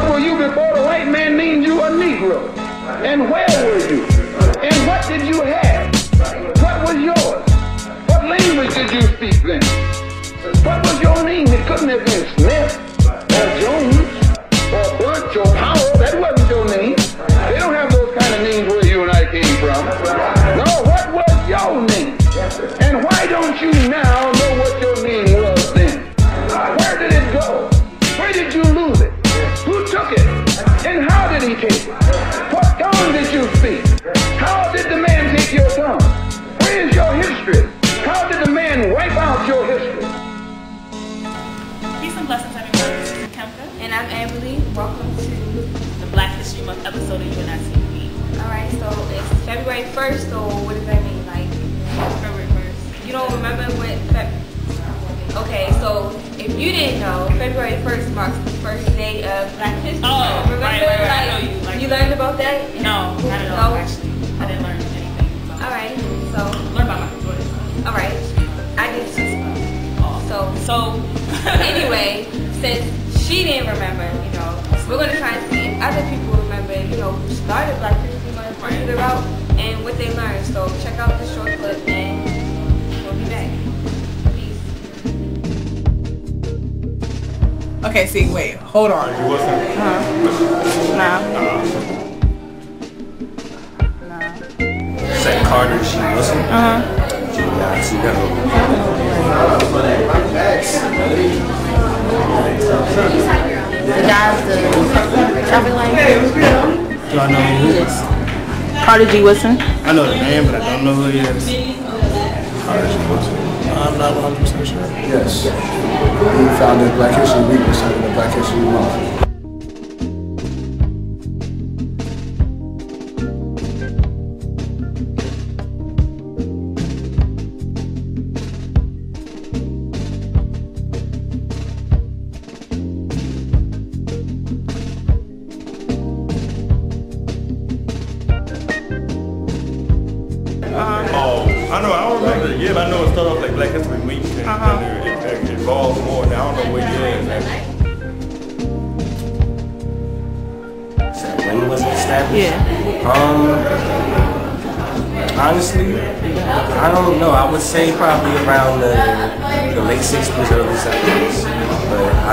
What were you before the white man named you a Negro? And where were you? And what did you have? What was yours? What language did you speak then? What was your name? It couldn't have been Smith or Jones or Bunch or Powell. That wasn't your name. They don't have those kind of names where you and I came from. No, what was your name? And why don't you now know what your name was then? Where did it go? Where did you lose it? Who took it? And how did he take it? What tongue did you speak? How did the man take your tongue? Where is your history? How did the man wipe out your history? Peace and blessings, everyone. This is Kemka. And I'm Emily. Welcome to The Black History Month episode of UNITV. Alright, so it's February 1st, so what does that mean? Like, February 1st. you don't remember what Okay, so if you didn't know, February 1st marks the first day of Black History Month. Remember? Right. I know you. You learned about that? No, not at all, actually. I didn't learn anything. Alright, so. Learn about Michael Jordan. Alright, I did too. So anyway, since she didn't remember, we're going to try and see if other people remember, who started Black History Month, further it out, and what they learned. So check out the short clip and we'll be back. Peace. Okay, see, wait, hold on. Nah. Say Carter, she Wilson. Yeah, I see that. The guy with the traffic light. Do I know who he is? Carter G. Woodson. I know the name, but I don't know who he is. Carter G. Woodson. I'm not 100% sure. Yes. He founded Black History Week, was started the Black History Month. I don't remember the year, but I know it started off like Black History Week and it evolved more. Now I don't know what year it is actually. So when was it established? Yeah. Honestly, I don't know. I would say probably around the late 60s, early 70s. But I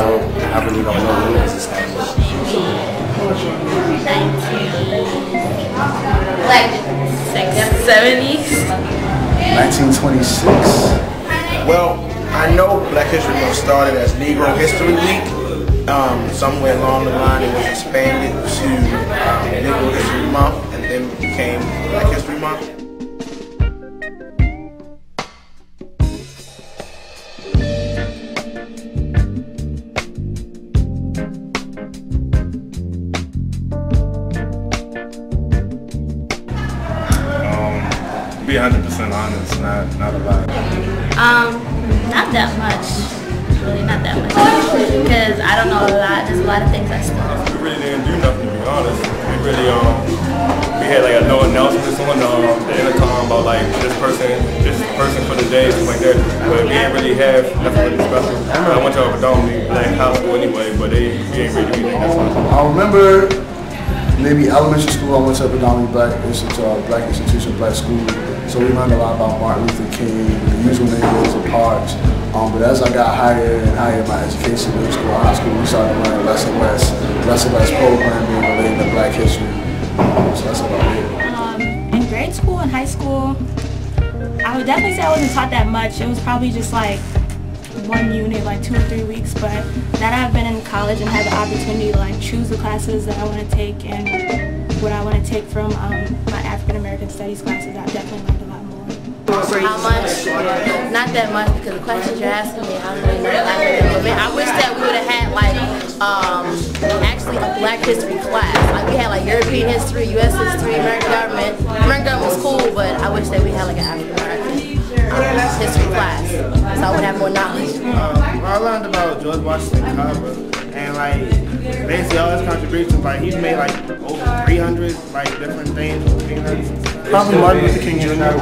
really don't know when it was established. Like 70s. 1926. Well, I know Black History Month started as Negro History Week. Somewhere along the line it was expanded to Negro History Month and then became Black History Month. To be 100% honest, not a lot. Not that much. Really, not that much. Because I don't know a lot. There's a lot of things I still don't know. We really didn't do nothing, to be honest. We had like no announcements on the intercom about like this person for the day, stuff like that. But we didn't really have nothing really special. I went to a predominantly black high school anyway, but we didn't really do anything. That's all. I remember maybe elementary school, I went to a predominantly black institution, black school. So we learned a lot about Martin Luther King, the usual neighborhoods and parks. But as I got higher and higher in my education, middle school, high school, we started learning less and less programming related to Black history. So that's about it. In grade school and high school, I would definitely say I wasn't taught that much. It was probably just like one unit, like 2 or 3 weeks. But now that I've been in college and had the opportunity to like choose the classes that I want to take and what I want to take from my African American Studies classes, I've definitely learned a lot more. How much? Not that much, because the questions you're asking me, I don't really know that. I wish that we would have had like actually a Black history class. Like we had like European history, U.S. history, American government. American government was cool, but I wish that we had like an African American history class, so I would have more knowledge. I learned about George Washington Carver, and like basically all his contributions, like he's made like over 300 like different things. Probably Martin Luther King Jr. There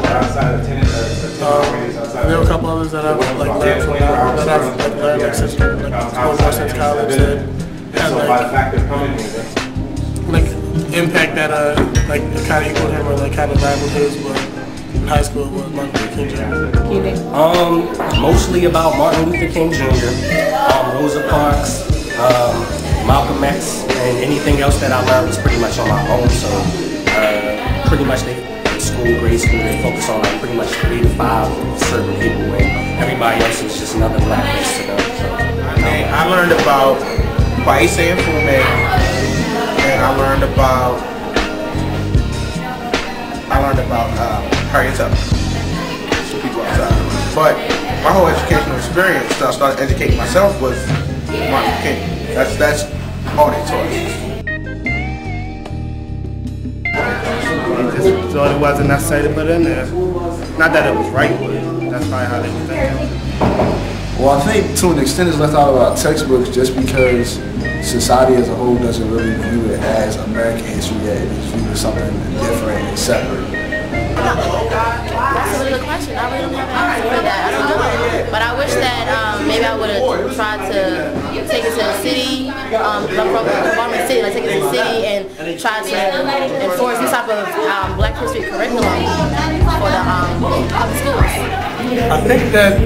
were a couple others that I've like learned from that I've like learned like since college. had like impact that like kind of equaled him or like kind of rivaled his, but in high school was Martin Luther King Jr. Mostly about Martin Luther King Jr., Rosa Parks, Malcolm X, and anything else that I learned was pretty much on my own. So pretty much grade school, they focus on like pretty much 3 to 5 certain people, and everybody else is just another black face to them. So, I learned about Kwame Nkrumah, and I learned about Harriet Tubman. Some people outside. But my whole educational experience, I started educating myself, was Martin Luther King. That's all they taught us. He just thought it wasn't necessary to put in there. Not that it was right, but that's probably how they were thinking. Well, I think to an extent it's left out of our textbooks just because society as a whole doesn't really view it as American history yet. It is viewed as something different and separate. That's a really good question. I really don't have an answer for that. I don't know. But I wish that maybe I would have tried to take it to the city, I'm from Baltimore City, like take it to the city and try to enforce some type of Black history curriculum for the public schools. I think that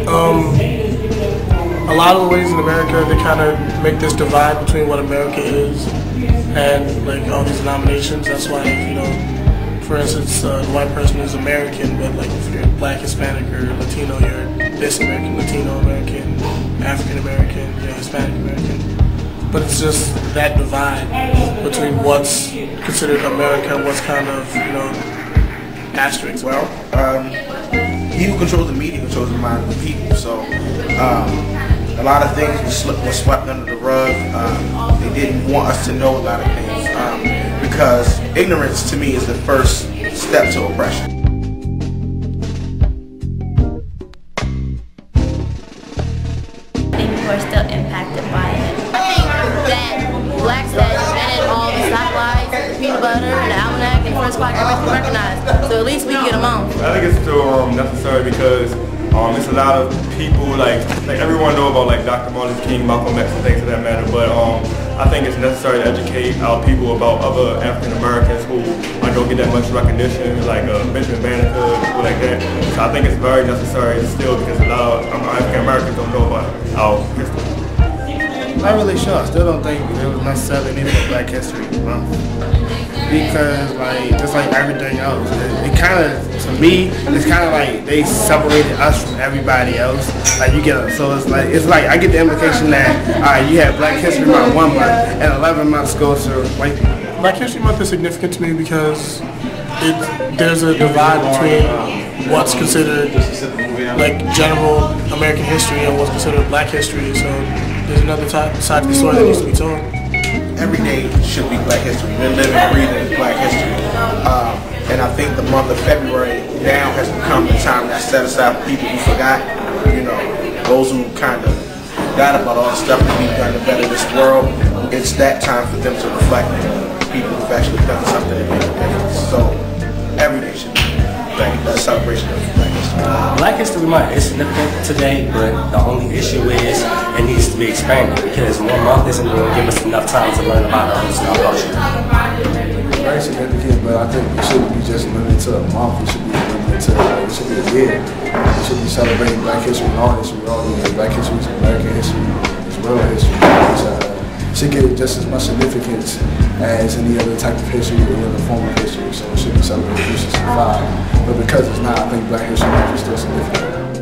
a lot of the ways in America they kind of make this divide between what America is and like all these denominations. That's why, you know, for instance, the white person is American, but like if you're Black, Hispanic, or Latino, you're this American, Latino American, African American, you're Hispanic American. But it's just that divide between what's considered America and what's kind of, you know, asterisk. Well, he who controls the media controls the mind of the people. So a lot of things were swept under the rug. They didn't want us to know a lot of things because ignorance to me is the first step to oppression. People are still impacted by it. I think that blacks that invented all the stoplights, the peanut butter, and the almanac, and first clock, everything recognized. So at least we can get them on. I think it's still necessary because it's a lot of people like everyone know about like Dr. Martin Luther King, Malcolm X, and things of that matter. But I think it's necessary to educate our people about other African Americans who don't get that much recognition, like Benjamin Banneker, people like that. So I think it's very necessary still because a lot of African Americans don't know about our history. Not really sure. I still don't think it was necessarily needed for Black History Month. Because like just like everything else, it kind of, to me, it's kind of like they separated us from everybody else. Like you get, so it's like I get the implication that you have Black History Month 1 month and 11 months go to white people. Black History Month is significant to me because there's a divide between what's considered like general American history and what's considered Black history. So there's another side to the story that needs to be told. Every day should be Black history. We're living, breathing Black history. And I think the month of February now has become the time that's set aside for people who forgot, you know, those who kind of forgot about all the stuff that we've done to better this world. It's that time for them to reflect on people who've actually done something to make a difference. So every day should be a celebration of Black history. Black History Month is significant today, but the only issue is it needs to be expanded because 1 month isn't going to give us enough time to learn about our own culture. Very significant, but I think it shouldn't be just limited to a month. It should be limited to it should be a year. It should be celebrating Black history and all history. All Black history is American history, as well as history. It should get just as much significance as any other type of history or any other form of history. So it should be celebrated 365. But because it's not, I think Black History Month is still significant.